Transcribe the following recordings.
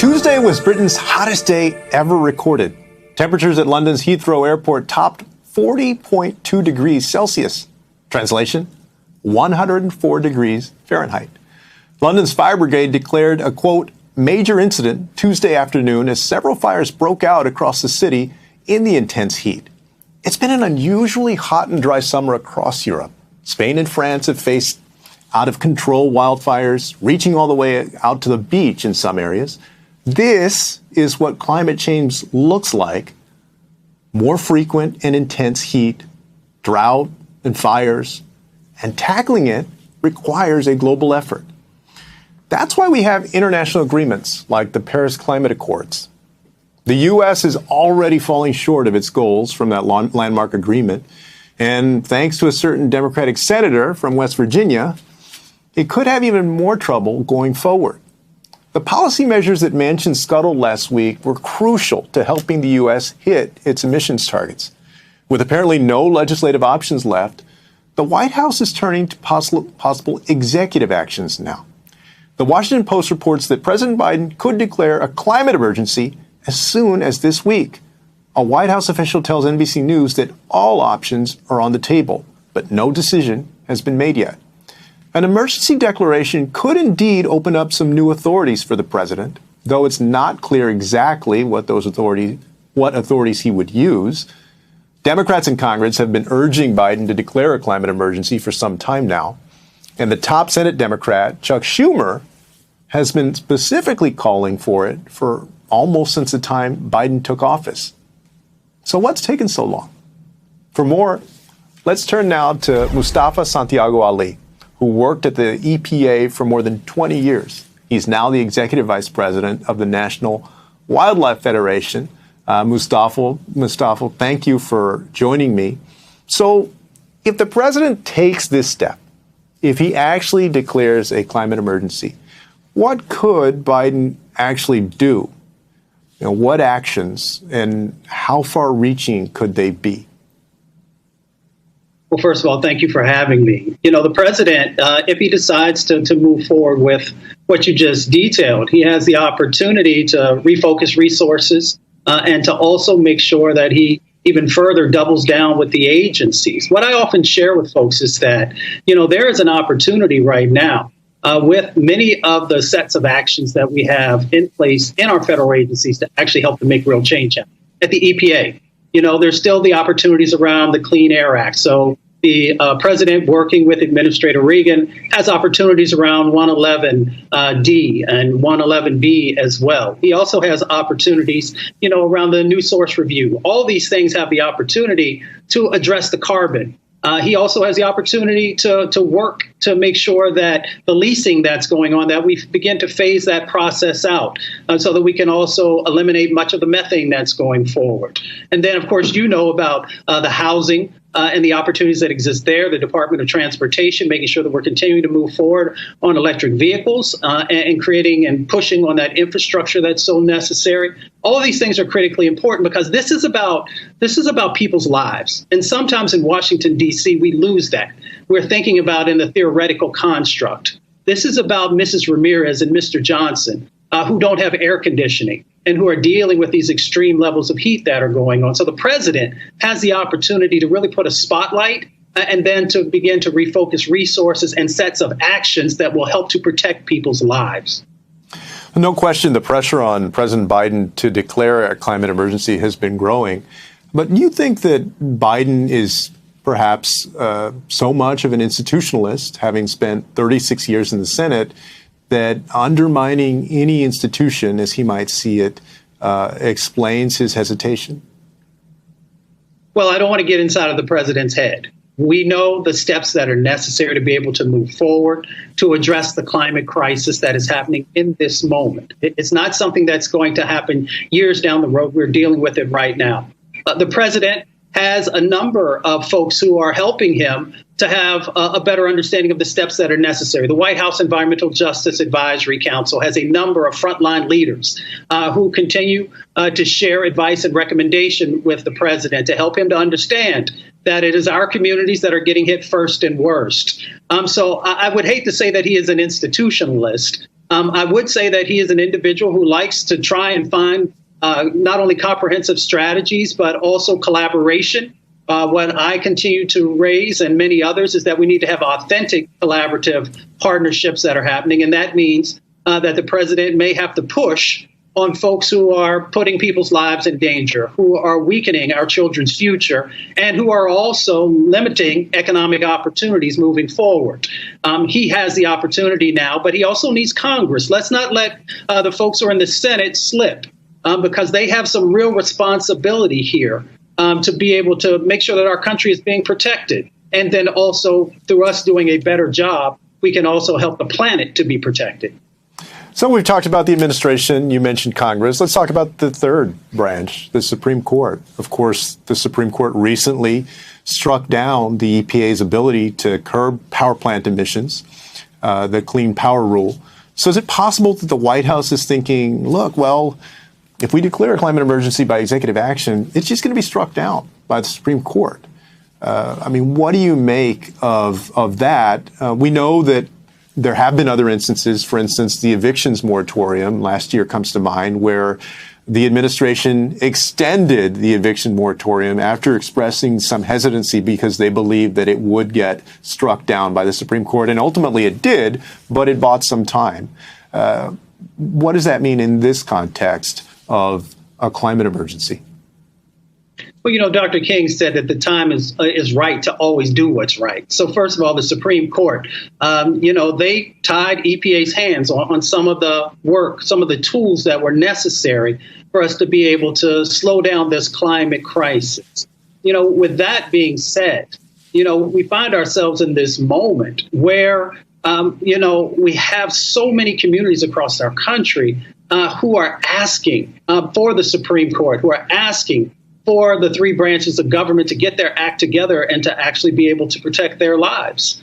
Tuesday was Britain's hottest day ever recorded. Temperatures at London's Heathrow Airport topped 40.2 degrees Celsius. Translation, 104 degrees Fahrenheit. London's fire brigade declared a, quote, major incident Tuesday afternoon as several fires broke out across the city in the intense heat. It's been an unusually hot and dry summer across Europe. Spain and France have faced out-of-control wildfires, reaching all the way out to the beach in some areas. This is what climate change looks like. More frequent and intense heat, drought and fires, and tackling it requires a global effort. That's why we have international agreements like the Paris Climate Accords. The U.S. is already falling short of its goals from that landmark agreement. And thanks to a certain Democratic senator from West Virginia, it could have even more trouble going forward. The policy measures that Manchin scuttled last week were crucial to helping the U.S. hit its emissions targets. With apparently no legislative options left, the White House is turning to possible executive actions now. The Washington Post reports that President Biden could declare a climate emergency as soon as this week. A White House official tells NBC News that all options are on the table, but no decision has been made yet. An emergency declaration could indeed open up some new authorities for the president, though it's not clear exactly what authorities he would use. Democrats in Congress have been urging Biden to declare a climate emergency for some time now. And the top Senate Democrat, Chuck Schumer, has been specifically calling for it for almost since the time Biden took office. So what's taken so long? For more, let's turn now to Mustafa Santiago Ali, who worked at the EPA for more than 20 years. He's now the executive vice president of the National Wildlife Federation. Mustafa, thank you for joining me. So if the president takes this step, if he actually declares a climate emergency, what could Biden actually do? What actions and how far-reaching could they be? Well, first of all, thank you for having me. The president, if he decides to move forward with what you just detailed, he has the opportunity to refocus resources and to also make sure that he even further doubles down with the agencies. What I often share with folks is that, there is an opportunity right now with many of the sets of actions that we have in place in our federal agencies to actually help to make real change at the EPA. There's still the opportunities around the Clean Air Act. So the president, working with Administrator Regan, has opportunities around 111D and 111B as well. He also has opportunities, around the new source review. All these things have the opportunity to address the carbon. He also has the opportunity to work to make sure that the leasing that's going on, that we begin to phase that process out so that we can also eliminate much of the methane that's going forward. And then, of course, about the housing and the opportunities that exist there, the Department of Transportation, making sure that we're continuing to move forward on electric vehicles and creating and pushing on that infrastructure that's so necessary. All of these things are critically important because this is about people's lives. And sometimes in Washington, D.C., we lose that. We're thinking about in the theoretical construct. This is about Mrs. Ramirez and Mr. Johnson, who don't have air conditioning and who are dealing with these extreme levels of heat that are going on. So the president has the opportunity to really put a spotlight and then to begin to refocus resources and sets of actions that will help to protect people's lives. No question, the pressure on President Biden to declare a climate emergency has been growing. But do you think that Biden is perhaps so much of an institutionalist, having spent 36 years in the Senate, that undermining any institution, as he might see it, explains his hesitation? Well, I don't want to get inside of the president's head. We know the steps that are necessary to be able to move forward to address the climate crisis that is happening in this moment. It's not something that's going to happen years down the road. We're dealing with it right now. The president has a number of folks who are helping him to have a better understanding of the steps that are necessary. The White House Environmental Justice Advisory Council has a number of frontline leaders who continue to share advice and recommendation with the president to help him to understand that it is our communities that are getting hit first and worst. So I would hate to say that he is an institutionalist, I would say that he is an individual who likes to try and find not only comprehensive strategies, but also collaboration. What I continue to raise, and many others, is that we need to have authentic collaborative partnerships that are happening. And that means that the president may have to push on folks who are putting people's lives in danger, who are weakening our children's future, and who are also limiting economic opportunities moving forward. He has the opportunity now, but he also needs Congress. Let's not let the folks who are in the Senate slip, because they have some real responsibility here to be able to make sure that our country is being protected. And then also, through us doing a better job, we can also help the planet to be protected. So we've talked about the administration. You mentioned Congress. Let's talk about the third branch, the Supreme Court. Of course, the Supreme Court recently struck down the EPA's ability to curb power plant emissions, the Clean Power Rule. So is it possible that the White House is thinking, look, well, if we declare a climate emergency by executive action, it's just going to be struck down by the Supreme Court? I mean, what do you make of that? We know that there have been other instances. For instance, the evictions moratorium last year comes to mind, where the administration extended the eviction moratorium after expressing some hesitancy because they believed that it would get struck down by the Supreme Court. And ultimately it did, but it bought some time. What does that mean in this context of a climate emergency? Well, Dr. King said that the time is right to always do what's right. So first of all, the Supreme Court, they tied EPA's hands on some of the work, some of the tools that were necessary for us to be able to slow down this climate crisis. With that being said, we find ourselves in this moment where, we have so many communities across our country who are asking for the Supreme Court, who are asking for the three branches of government to get their act together and to actually be able to protect their lives.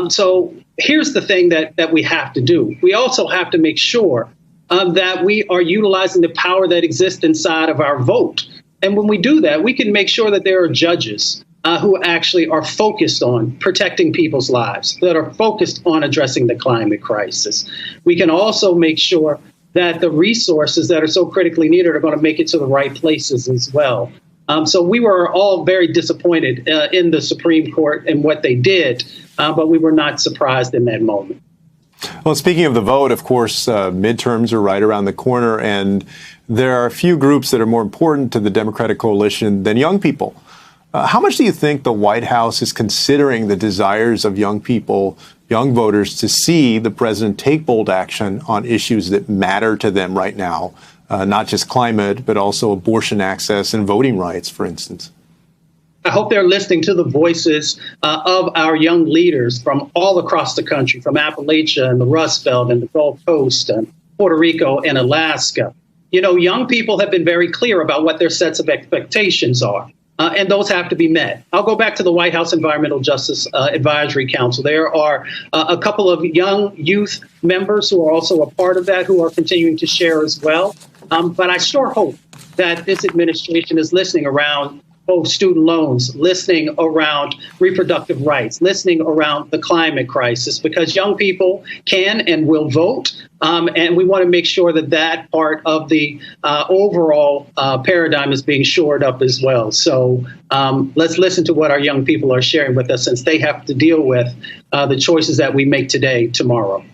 So here's the thing that we have to do. We also have to make sure that we are utilizing the power that exists inside of our vote. And when we do that, we can make sure that there are judges who actually are focused on protecting people's lives, that are focused on addressing the climate crisis. We can also make sure that the resources that are so critically needed are going to make it to the right places as well. So we were all very disappointed in the Supreme Court and what they did, but we were not surprised in that moment. Well, speaking of the vote, of course, midterms are right around the corner, and there are a few groups that are more important to the Democratic coalition than young people. How much do you think the White House is considering the desires of young people, young voters, to see the president take bold action on issues that matter to them right now, not just climate, but also abortion access and voting rights, for instance? I hope they're listening to the voices of our young leaders from all across the country, from Appalachia and the Rust Belt and the Gulf Coast and Puerto Rico and Alaska. Young people have been very clear about what their sets of expectations are. And those have to be met. I'll go back to the White House Environmental Justice Advisory Council. There are a couple of young youth members who are also a part of that, who are continuing to share as well. But I sure hope that this administration is listening around both student loans, listening around reproductive rights, listening around the climate crisis, because young people can and will vote. And we want to make sure that that part of the overall paradigm is being shored up as well. So let's listen to what our young people are sharing with us, since they have to deal with the choices that we make today, tomorrow.